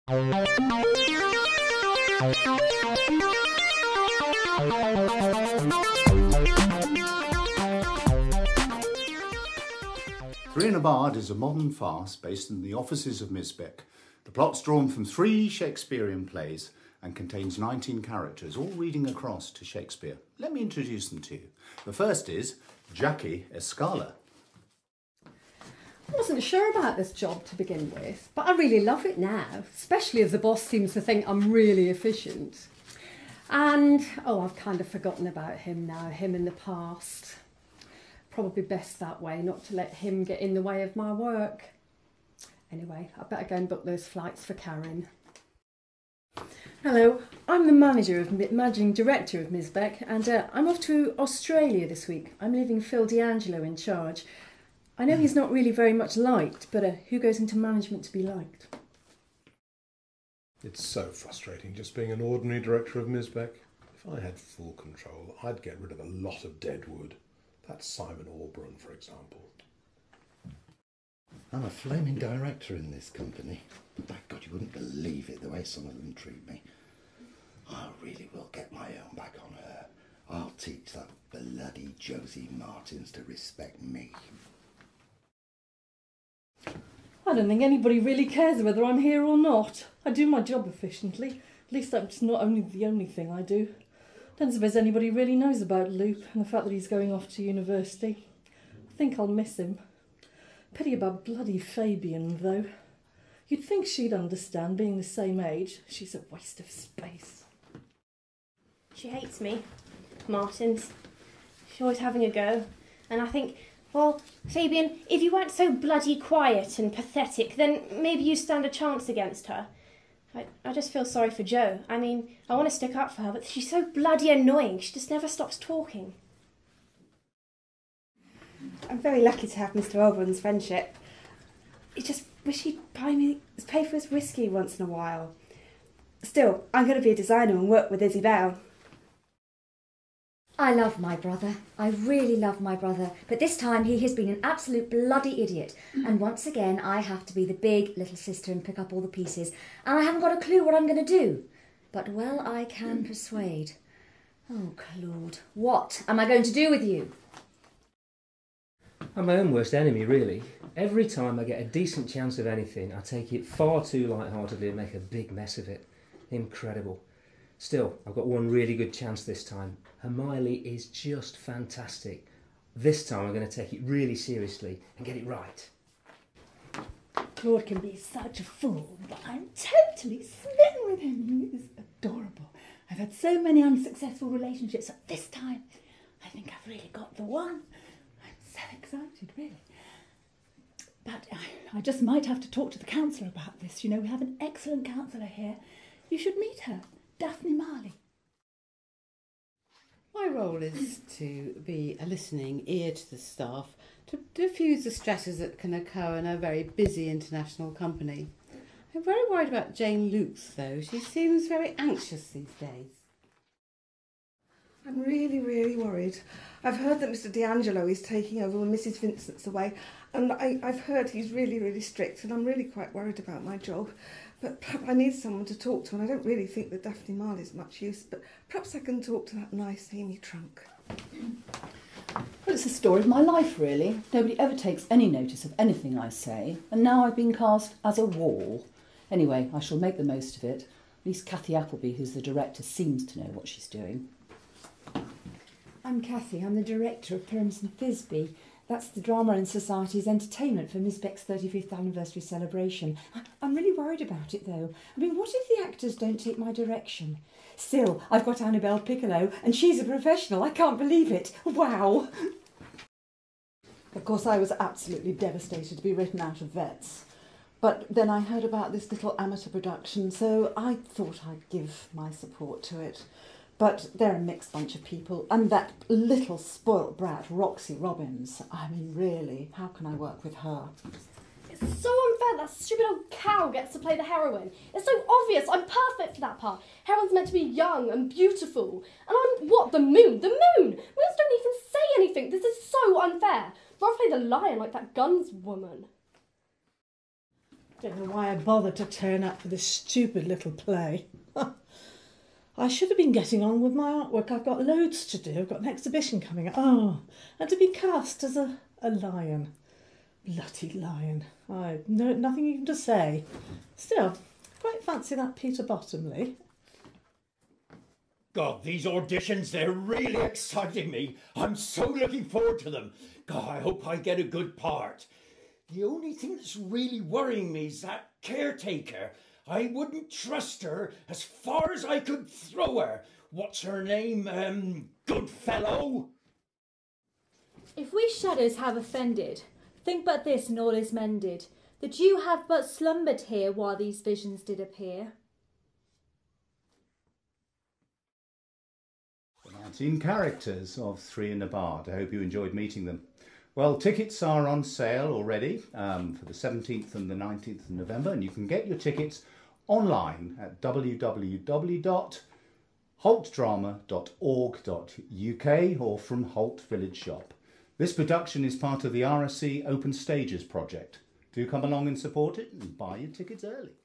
Three in a Bard is a modern farce based in the offices of Misbeck. The plot's drawn from 3 Shakespearean plays and contains 19 characters, all reading across to Shakespeare. Let me introduce them to you. The first is Jackie Escala. I wasn't sure about this job to begin with, but I really love it now, especially as the boss seems to think I'm really efficient. And, oh, I've kind of forgotten about him now, him in the past. Probably best that way, not to let him get in the way of my work. Anyway, I better go and book those flights for Karen. Hello, I'm the managing director of Misbeck, and I'm off to Australia this week. I'm leaving Phil D'Angelo in charge. I know he's not really very much liked, but who goes into management to be liked? It's so frustrating just being an ordinary director of Misbeck. If I had full control, I'd get rid of a lot of dead wood. That's Simon Auburn, for example. I'm a flaming director in this company. By God, you wouldn't believe it, the way some of them treat me. I really will get my own back on her. I'll teach that bloody Josie Martins to respect me. I don't think anybody really cares whether I'm here or not. I do my job efficiently. At least that's not only the only thing I do. Don't suppose anybody really knows about Luke and the fact that he's going off to university. I think I'll miss him. Pity about bloody Fabian, though. You'd think she'd understand, being the same age. She's a waste of space. She hates me, Martins. She's always having a go. And I think, well, Fabian, if you weren't so bloody quiet and pathetic, then maybe you stand a chance against her. I just feel sorry for Jo. I mean, I want to stick up for her, but she's so bloody annoying. She just never stops talking. I'm very lucky to have Mr. Auburn's friendship. I just wish he'd pay for his whiskey once in a while. Still, I'm going to be a designer and work with Izzy Bell. I love my brother. I really love my brother. But this time he has been an absolute bloody idiot. And once again I have to be the big little sister and pick up all the pieces. And I haven't got a clue what I'm going to do. But well, I can persuade. Oh, Claude, what am I going to do with you? I'm my own worst enemy, really. Every time I get a decent chance of anything, I take it far too lightheartedly and make a big mess of it. Incredible. Still, I've got one really good chance this time. Hermione is just fantastic. This time I'm going to take it really seriously and get it right. Claude can be such a fool, but I'm totally smitten with him. He is adorable. I've had so many unsuccessful relationships, but this time I think I've really got the one. I'm so excited, really. But I just might have to talk to the counsellor about this. You know, we have an excellent counsellor here. You should meet her, Daphne Marley. My role is to be a listening ear to the staff, to diffuse the stresses that can occur in a very busy international company. I'm very worried about Jane Lukes, though. She seems very anxious these days. I'm really, really worried. I've heard that Mr. D'Angelo is taking over when Mrs. Vincent's away, and I've heard he's really, really strict, and I'm really quite worried about my job. But I need someone to talk to, and I don't really think that Daphne Marley's much use, but perhaps I can talk to that nice Amy Trunk. Well, it's the story of my life, really. Nobody ever takes any notice of anything I say, and now I've been cast as a wall. Anyway, I shall make the most of it. At least Cathy Appleby, who's the director, seems to know what she's doing. I'm Cathy. I'm the director of Pyramus and Thisbe. That's the Drama and Society's entertainment for Miss Beck's 35th anniversary celebration. I'm really worried about it, though. I mean, what if the actors don't take my direction? Still, I've got Annabelle Piccolo, and she's a professional. I can't believe it. Wow! Of course, I was absolutely devastated to be written out of Vets. But then I heard about this little amateur production, so I thought I'd give my support to it. But they're a mixed bunch of people, and that little spoilt brat, Roxy Robbins. I mean, really, how can I work with her? It's so unfair that stupid old cow gets to play the heroine. It's so obvious. I'm perfect for that part. Heroine's meant to be young and beautiful. And I'm, what, the moon? The moon! Moons don't even say anything. This is so unfair. Rather play the lion like that Guns woman. Don't know why I bothered to turn up for this stupid little play. I should have been getting on with my artwork. I've got loads to do. I've got an exhibition coming up. Oh, and to be cast as a lion. Bloody lion. I've nothing even to say. Still, quite fancy that Peter Bottomley. God, these auditions, they're really exciting me. I'm so looking forward to them. God, I hope I get a good part. The only thing that's really worrying me is that caretaker. I wouldn't trust her as far as I could throw her. What's her name? Goodfellow? If we shadows have offended, think but this and all is mended, that you have but slumbered here while these visions did appear. 19 characters of Three in a Bard. I hope you enjoyed meeting them. Well, tickets are on sale already for the 17th and the 19th of November, and you can get your tickets online at www.holtdrama.org.uk or from Holt Village Shop. This production is part of the RSC Open Stages project. Do come along and support it and buy your tickets early.